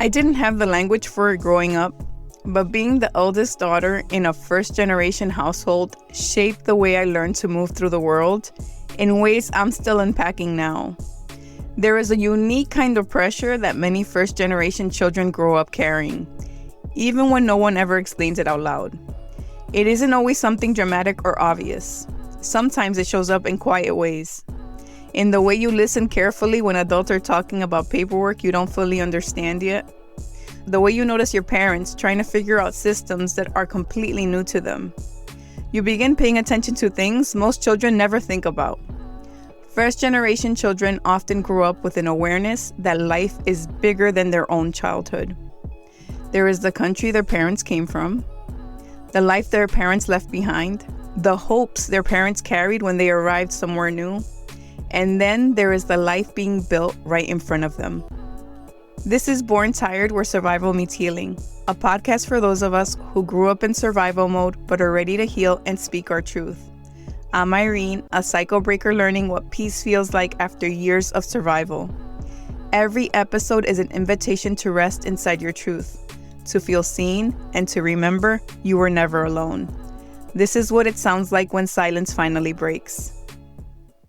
I didn't have the language for it growing up, but being the eldest daughter in a first-generation household shaped the way I learned to move through the world in ways I'm still unpacking now. There is a unique kind of pressure that many first-generation children grow up carrying, even when no one ever explains it out loud. It isn't always something dramatic or obvious. Sometimes it shows up in quiet ways. In the way you listen carefully when adults are talking about paperwork you don't fully understand yet. The way you notice your parents trying to figure out systems that are completely new to them. You begin paying attention to things most children never think about. First-generation children often grow up with an awareness that life is bigger than their own childhood. There is the country their parents came from, the life their parents left behind, the hopes their parents carried when they arrived somewhere new, and then there is the life being built right in front of them. This is Born Tired, where survival meets healing, a podcast for those of us who grew up in survival mode but are ready to heal and speak our truth. I'm Irene, a cycle breaker learning what peace feels like after years of survival. Every episode is an invitation to rest inside your truth, to feel seen, and to remember you were never alone. This is what it sounds like when silence finally breaks.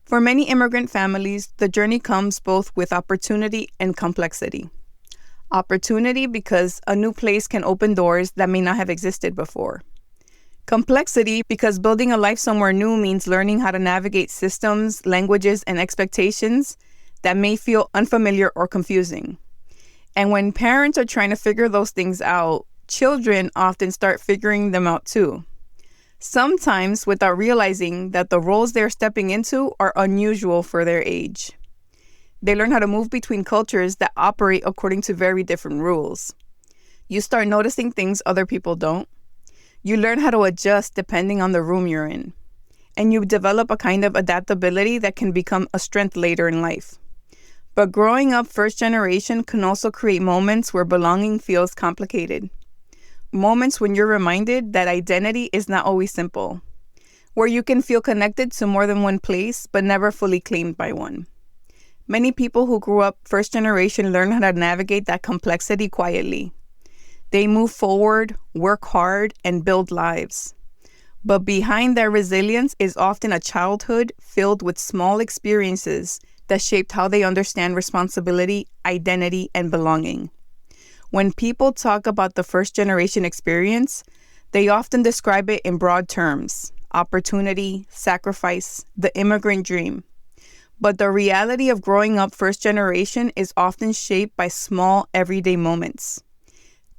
For many immigrant families, the journey comes both with opportunity and complexity. Opportunity because a new place can open doors that may not have existed before. Complexity because building a life somewhere new means learning how to navigate systems, languages, and expectations that may feel unfamiliar or confusing. And when parents are trying to figure those things out, children often start figuring them out too. Sometimes without realizing that the roles they're stepping into are unusual for their age. They learn how to move between cultures that operate according to very different rules. You start noticing things other people don't. You learn how to adjust depending on the room you're in. And you develop a kind of adaptability that can become a strength later in life. But growing up first generation can also create moments where belonging feels complicated. Moments when you're reminded that identity is not always simple. Where you can feel connected to more than one place, but never fully claimed by one. Many people who grew up first generation learn how to navigate that complexity quietly. They move forward, work hard, and build lives. But behind their resilience is often a childhood filled with small experiences that shaped how they understand responsibility, identity, and belonging. When people talk about the first generation experience, they often describe it in broad terms: opportunity, sacrifice, the immigrant dream. But the reality of growing up first generation is often shaped by small, everyday moments.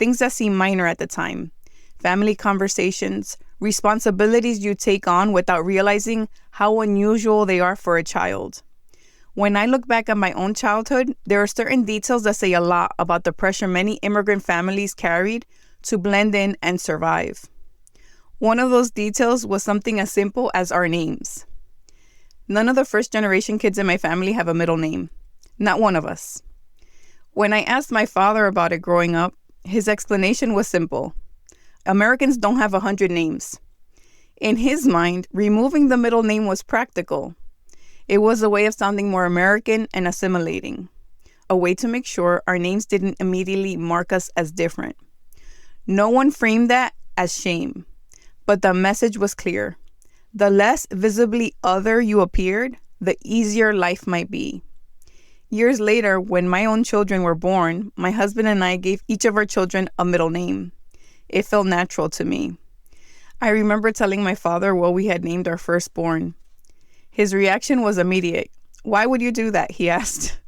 Things that seem minor at the time, family conversations, responsibilities you take on without realizing how unusual they are for a child. When I look back at my own childhood, there are certain details that say a lot about the pressure many immigrant families carried to blend in and survive. One of those details was something as simple as our names. None of the first generation kids in my family have a middle name. Not one of us. When I asked my father about it growing up, his explanation was simple. Americans don't have 100 names. In his mind, removing the middle name was practical. It was a way of sounding more American and assimilating. A way to make sure our names didn't immediately mark us as different. No one framed that as shame, but the message was clear. The less visibly other you appeared, the easier life might be. Years later, when my own children were born, my husband and I gave each of our children a middle name. It felt natural to me. I remember telling my father what we had named our firstborn. His reaction was immediate. "Why would you do that?" he asked.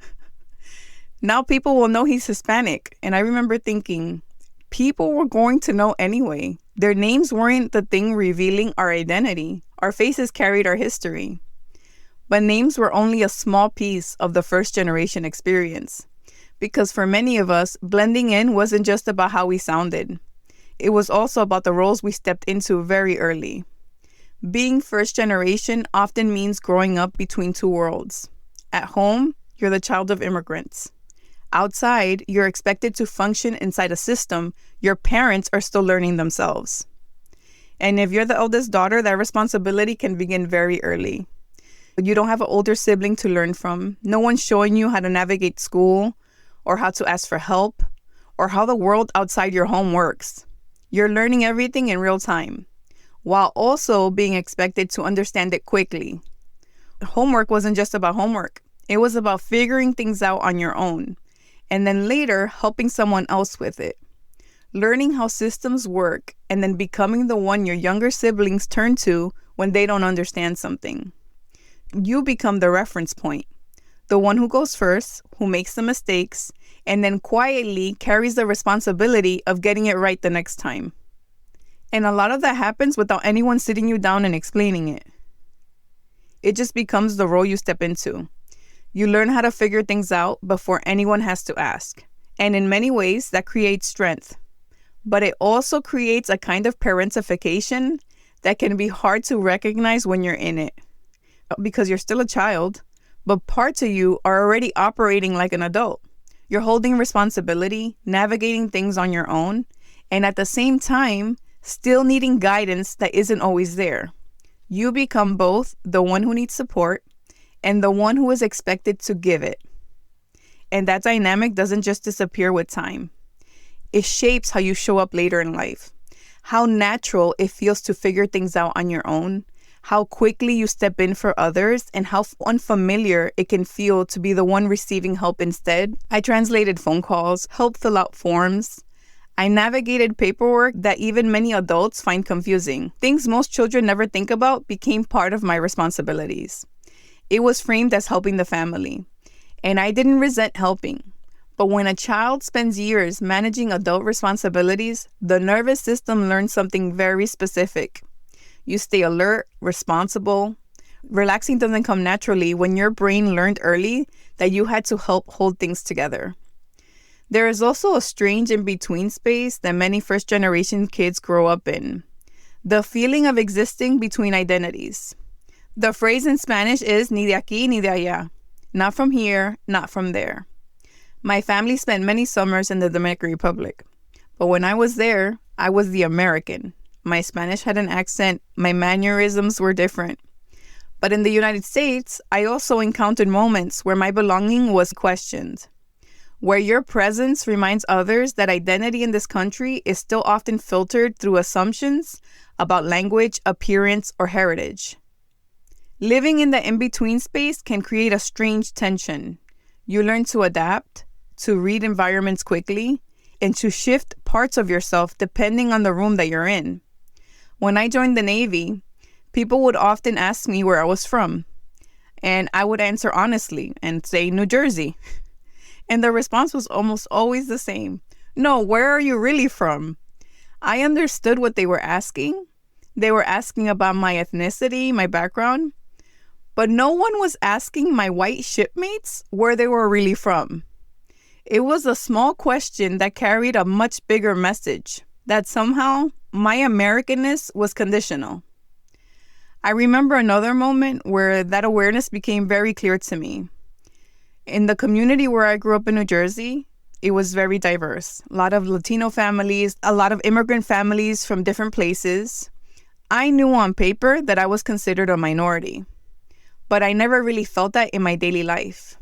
Now people will know he's Hispanic, and I remember thinking, people were going to know anyway. Their names weren't the thing revealing our identity. Our faces carried our history. But names were only a small piece of the first generation experience. Because for many of us, blending in wasn't just about how we sounded. It was also about the roles we stepped into very early. Being first generation often means growing up between two worlds. At home, you're the child of immigrants. Outside, you're expected to function inside a system your parents are still learning themselves. And if you're the eldest daughter, that responsibility can begin very early. You don't have an older sibling to learn from. No one's showing you how to navigate school or how to ask for help or how the world outside your home works. You're learning everything in real time, while also being expected to understand it quickly. Homework wasn't just about homework. It was about figuring things out on your own, and then later helping someone else with it. Learning how systems work, and then becoming the one your younger siblings turn to when they don't understand something. You become the reference point, the one who goes first, who makes the mistakes, and then quietly carries the responsibility of getting it right the next time. And a lot of that happens without anyone sitting you down and explaining it. It just becomes the role you step into. You learn how to figure things out before anyone has to ask. And in many ways, that creates strength. But it also creates a kind of parentification that can be hard to recognize when you're in it. Because you're still a child, but parts of you are already operating like an adult. You're holding responsibility, navigating things on your own, and at the same time, still needing guidance that isn't always there. You become both the one who needs support and the one who is expected to give it. And that dynamic doesn't just disappear with time. It shapes how you show up later in life, how natural it feels to figure things out on your own, how quickly you step in for others, and how unfamiliar it can feel to be the one receiving help instead. I translated phone calls, helped fill out forms. I navigated paperwork that even many adults find confusing. Things most children never think about became part of my responsibilities. It was framed as helping the family, and I didn't resent helping. But when a child spends years managing adult responsibilities, the nervous system learns something very specific. You stay alert, responsible. Relaxing doesn't come naturally when your brain learned early that you had to help hold things together. There is also a strange in-between space that many first-generation kids grow up in. The feeling of existing between identities. The phrase in Spanish is ni de aquí ni de allá. Not from here, not from there. My family spent many summers in the Dominican Republic. But when I was there, I was the American. My Spanish had an accent. My mannerisms were different. But in the United States, I also encountered moments where my belonging was questioned, where your presence reminds others that identity in this country is still often filtered through assumptions about language, appearance, or heritage. Living in the in-between space can create a strange tension. You learn to adapt, to read environments quickly, and to shift parts of yourself depending on the room that you're in. When I joined the Navy, people would often ask me where I was from, and I would answer honestly and say New Jersey. And the response was almost always the same. No, where are you really from? I understood what they were asking. They were asking about my ethnicity, my background, but no one was asking my white shipmates where they were really from. It was a small question that carried a much bigger message, that somehow my Americanness was conditional. I remember another moment where that awareness became very clear to me. In the community where I grew up in New Jersey, it was very diverse. A lot of Latino families, a lot of immigrant families from different places. I knew on paper that I was considered a minority, but I never really felt that in my daily life.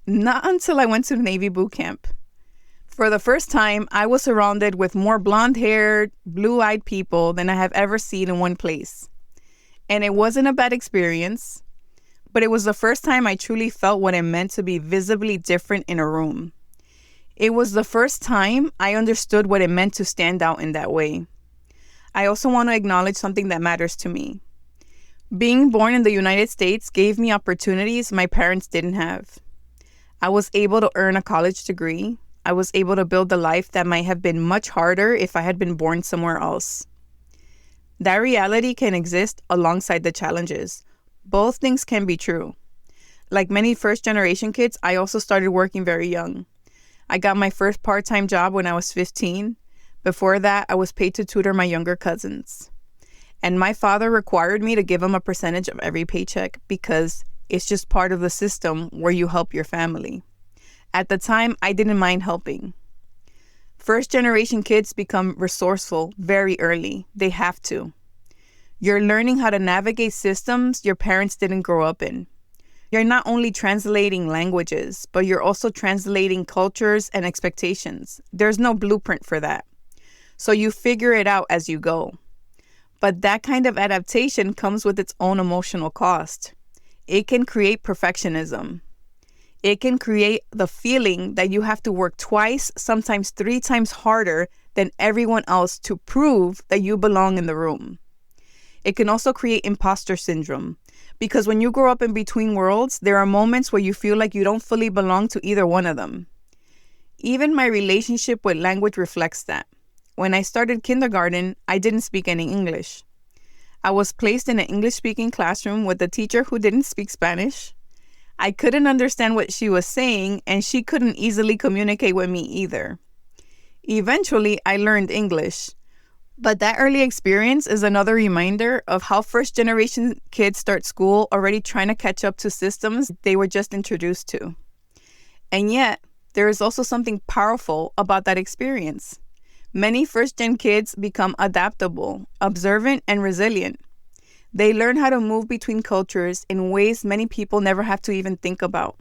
Not until I went to Navy boot camp. For the first time, I was surrounded with more blonde-haired, blue-eyed people than I have ever seen in one place. And it wasn't a bad experience, but it was the first time I truly felt what it meant to be visibly different in a room. It was the first time I understood what it meant to stand out in that way. I also want to acknowledge something that matters to me. Being born in the United States gave me opportunities my parents didn't have. I was able to earn a college degree. I was able to build a life that might have been much harder if I had been born somewhere else. That reality can exist alongside the challenges. Both things can be true. Like many first-generation kids, I also started working very young. I got my first part-time job when I was 15. Before that, I was paid to tutor my younger cousins. And my father required me to give him a percentage of every paycheck because it's just part of the system where you help your family. At the time, I didn't mind helping. First-generation kids become resourceful very early. They have to. You're learning how to navigate systems your parents didn't grow up in. You're not only translating languages, but you're also translating cultures and expectations. There's no blueprint for that. So you figure it out as you go. But that kind of adaptation comes with its own emotional cost. It can create perfectionism. It can create the feeling that you have to work twice, sometimes 3 times harder than everyone else to prove that you belong in the room. It can also create imposter syndrome, because when you grow up in between worlds, there are moments where you feel like you don't fully belong to either one of them. Even my relationship with language reflects that. When I started kindergarten, I didn't speak any English. I was placed in an English-speaking classroom with a teacher who didn't speak Spanish. I couldn't understand what she was saying, and she couldn't easily communicate with me either. Eventually, I learned English. But that early experience is another reminder of how first-generation kids start school already trying to catch up to systems they were just introduced to. And yet, there is also something powerful about that experience. Many first-gen kids become adaptable, observant, and resilient. They learn how to move between cultures in ways many people never have to even think about.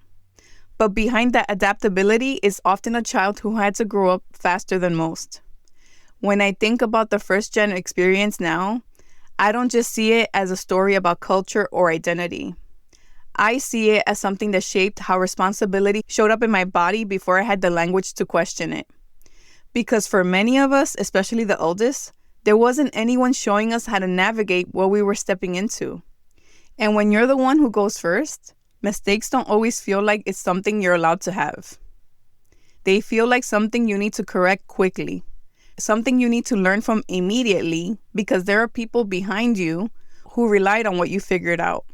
But behind that adaptability is often a child who had to grow up faster than most. When I think about the first-gen experience now, I don't just see it as a story about culture or identity. I see it as something that shaped how responsibility showed up in my body before I had the language to question it. Because for many of us, especially the oldest, there wasn't anyone showing us how to navigate what we were stepping into. And when you're the one who goes first, mistakes don't always feel like it's something you're allowed to have. They feel like something you need to correct quickly, something you need to learn from immediately because there are people behind you who relied on what you figured out.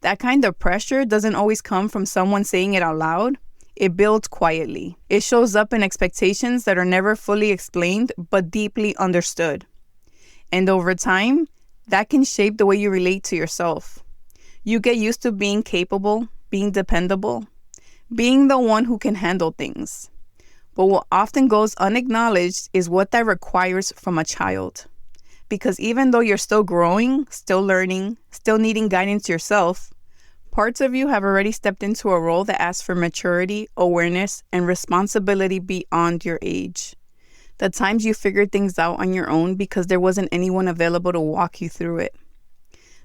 That kind of pressure doesn't always come from someone saying it out loud. It builds quietly. It shows up in expectations that are never fully explained but deeply understood. And over time, that can shape the way you relate to yourself. You get used to being capable, being dependable, being the one who can handle things. But what often goes unacknowledged is what that requires from a child. Because even though you're still growing, still learning, still needing guidance yourself, parts of you have already stepped into a role that asks for maturity, awareness, and responsibility beyond your age. The times you figured things out on your own because there wasn't anyone available to walk you through it.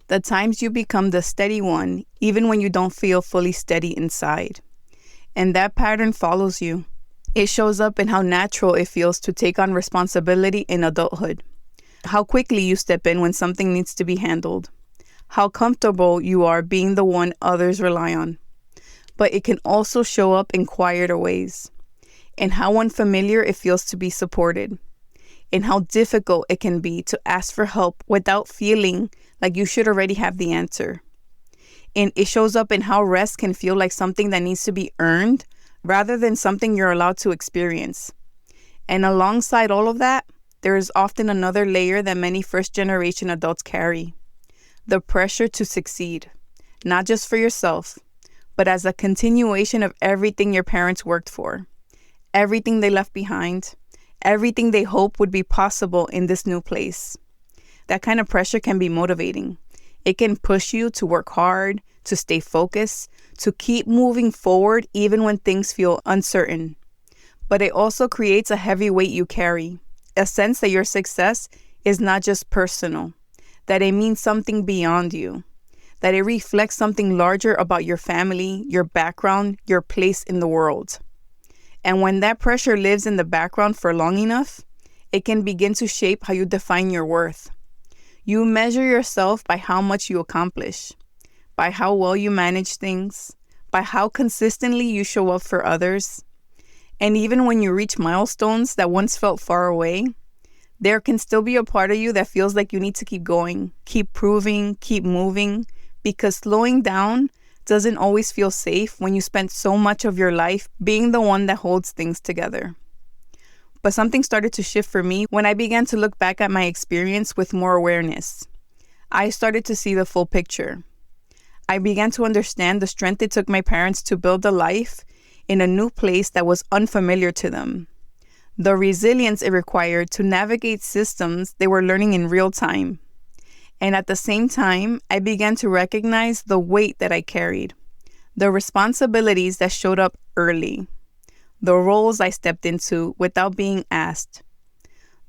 The times you become the steady one, even when you don't feel fully steady inside. And that pattern follows you. It shows up in how natural it feels to take on responsibility in adulthood. How quickly you step in when something needs to be handled. How comfortable you are being the one others rely on. But it can also show up in quieter ways. And how unfamiliar it feels to be supported. And how difficult it can be to ask for help without feeling like you should already have the answer. And it shows up in how rest can feel like something that needs to be earned rather than something you're allowed to experience. And alongside all of that, there is often another layer that many first-generation adults carry. The pressure to succeed, not just for yourself, but as a continuation of everything your parents worked for, everything they left behind, everything they hope would be possible in this new place. That kind of pressure can be motivating. It can push you to work hard, to stay focused, to keep moving forward even when things feel uncertain. But it also creates a heavy weight you carry, a sense that your success is not just personal, that it means something beyond you, that it reflects something larger about your family, your background, your place in the world. And when that pressure lives in the background for long enough, it can begin to shape how you define your worth. You measure yourself by how much you accomplish, by how well you manage things, by how consistently you show up for others. And even when you reach milestones that once felt far away, there can still be a part of you that feels like you need to keep going, keep proving, keep moving, because slowing down doesn't always feel safe when you spent so much of your life being the one that holds things together. But something started to shift for me when I began to look back at my experience with more awareness. I started to see the full picture. I began to understand the strength it took my parents to build a life in a new place that was unfamiliar to them. The resilience it required to navigate systems they were learning in real time. And at the same time, I began to recognize the weight that I carried. The responsibilities that showed up early. The roles I stepped into without being asked.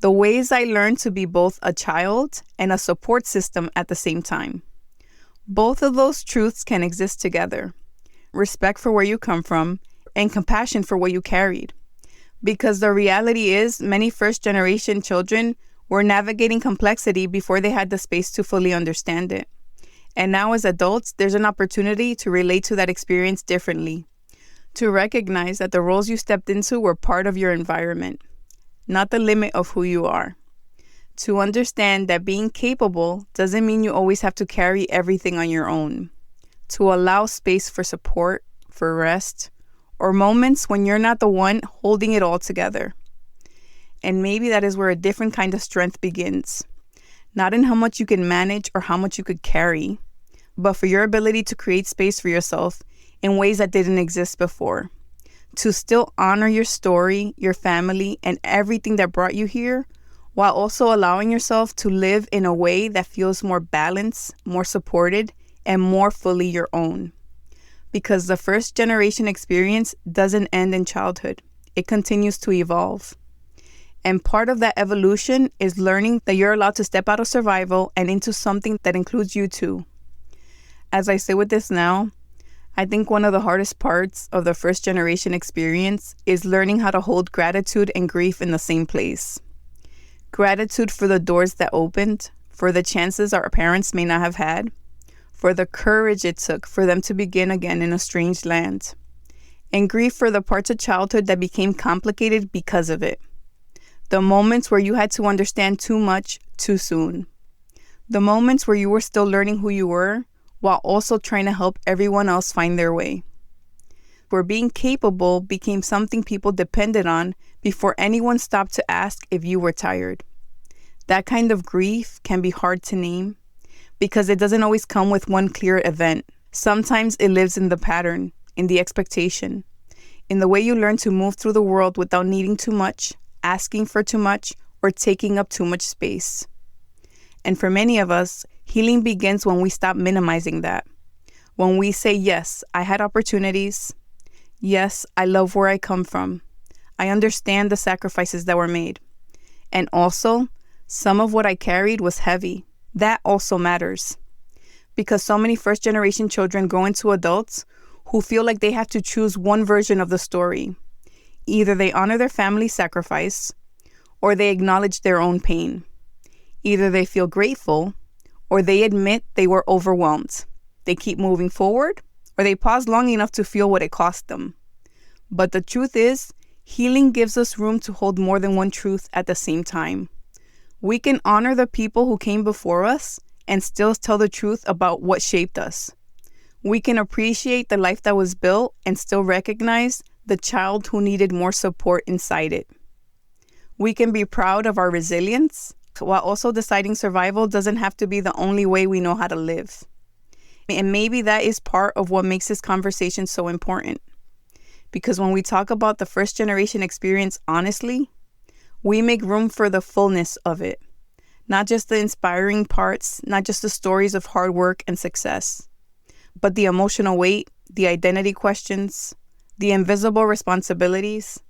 The ways I learned to be both a child and a support system at the same time. Both of those truths can exist together. Respect for where you come from and compassion for what you carried. Because the reality is, many first-generation children were navigating complexity before they had the space to fully understand it. And now as adults, there's an opportunity to relate to that experience differently. To recognize that the roles you stepped into were part of your environment, not the limit of who you are. To understand that being capable doesn't mean you always have to carry everything on your own. To allow space for support, for rest, or moments when you're not the one holding it all together. And maybe that is where a different kind of strength begins. Not in how much you can manage or how much you could carry, but for your ability to create space for yourself in ways that didn't exist before. To still honor your story, your family, and everything that brought you here, while also allowing yourself to live in a way that feels more balanced, more supported, and more fully your own. Because the first generation experience doesn't end in childhood. It continues to evolve. And part of that evolution is learning that you're allowed to step out of survival and into something that includes you too. As I sit with this now, I think one of the hardest parts of the first generation experience is learning how to hold gratitude and grief in the same place. Gratitude for the doors that opened, for the chances our parents may not have had, for the courage it took for them to begin again in a strange land, and grief for the parts of childhood that became complicated because of it. The moments where you had to understand too much too soon. The moments where you were still learning who you were while also trying to help everyone else find their way. Where being capable became something people depended on before anyone stopped to ask if you were tired. That kind of grief can be hard to name because it doesn't always come with one clear event. Sometimes it lives in the pattern, in the expectation, in the way you learn to move through the world without needing too much, asking for too much, or taking up too much space. And for many of us, healing begins when we stop minimizing that. When we say, yes, I had opportunities. Yes, I love where I come from. I understand the sacrifices that were made. And also, some of what I carried was heavy. That also matters. Because so many first-generation children go into adults who feel like they have to choose one version of the story. Either they honor their family's sacrifice, or they acknowledge their own pain. Either they feel grateful, or they admit they were overwhelmed. They keep moving forward, or they pause long enough to feel what it cost them. But the truth is, healing gives us room to hold more than one truth at the same time. We can honor the people who came before us and still tell the truth about what shaped us. We can appreciate the life that was built and still recognize the child who needed more support inside it. We can be proud of our resilience, while also deciding survival doesn't have to be the only way we know how to live. And maybe that is part of what makes this conversation so important. Because when we talk about the first generation experience honestly, we make room for the fullness of it. Not just the inspiring parts, not just the stories of hard work and success, but the emotional weight, the identity questions, the invisible responsibilities,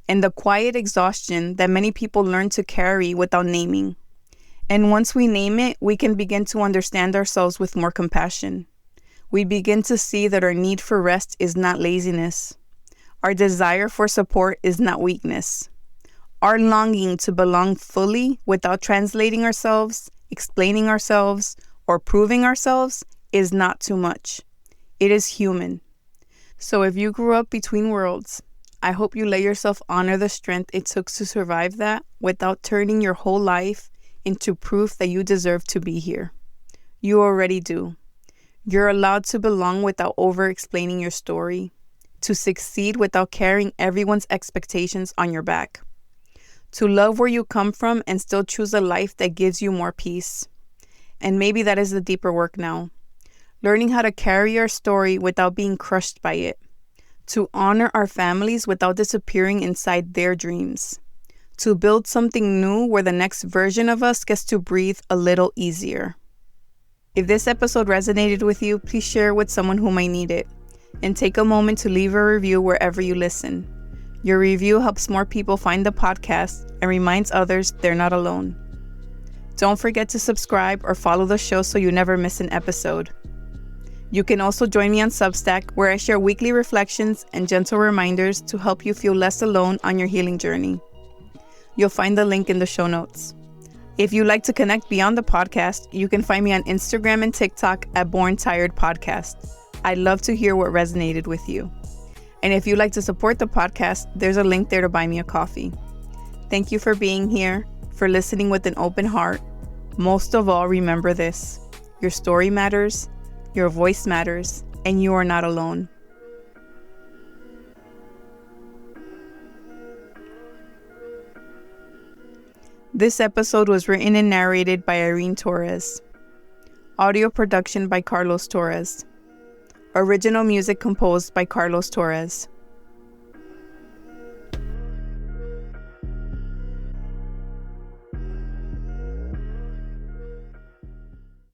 and the quiet exhaustion that many people learn to carry without naming. And once we name it, we can begin to understand ourselves with more compassion. We begin to see that our need for rest is not laziness. Our desire for support is not weakness. Our longing to belong fully without translating ourselves, explaining ourselves, or proving ourselves is not too much. It is human. So if you grew up between worlds, I hope you let yourself honor the strength it took to survive that without turning your whole life into proof that you deserve to be here. You already do. You're allowed to belong without over-explaining your story, to succeed without carrying everyone's expectations on your back, to love where you come from and still choose a life that gives you more peace. And maybe that is the deeper work now. Learning how to carry our story without being crushed by it, to honor our families without disappearing inside their dreams, to build something new where the next version of us gets to breathe a little easier. If this episode resonated with you, please share it with someone who might need it. and take a moment to leave a review wherever you listen. Your review helps more people find the podcast and reminds others they're not alone. Don't forget to subscribe or follow the show so you never miss an episode. You can also join me on Substack, where I share weekly reflections and gentle reminders to help you feel less alone on your healing journey. You'll find the link in the show notes. If you'd like to connect beyond the podcast, you can find me on Instagram and TikTok at Born Tired Podcast. I'd love to hear what resonated with you. And if you'd like to support the podcast, there's a link there to buy me a coffee. Thank you for being here, for listening with an open heart. Most of all, remember this: your story matters, your voice matters, and you are not alone. This episode was written and narrated by Irene Torres. Audio production by Carlos Torres. Original music composed by Carlos Torres.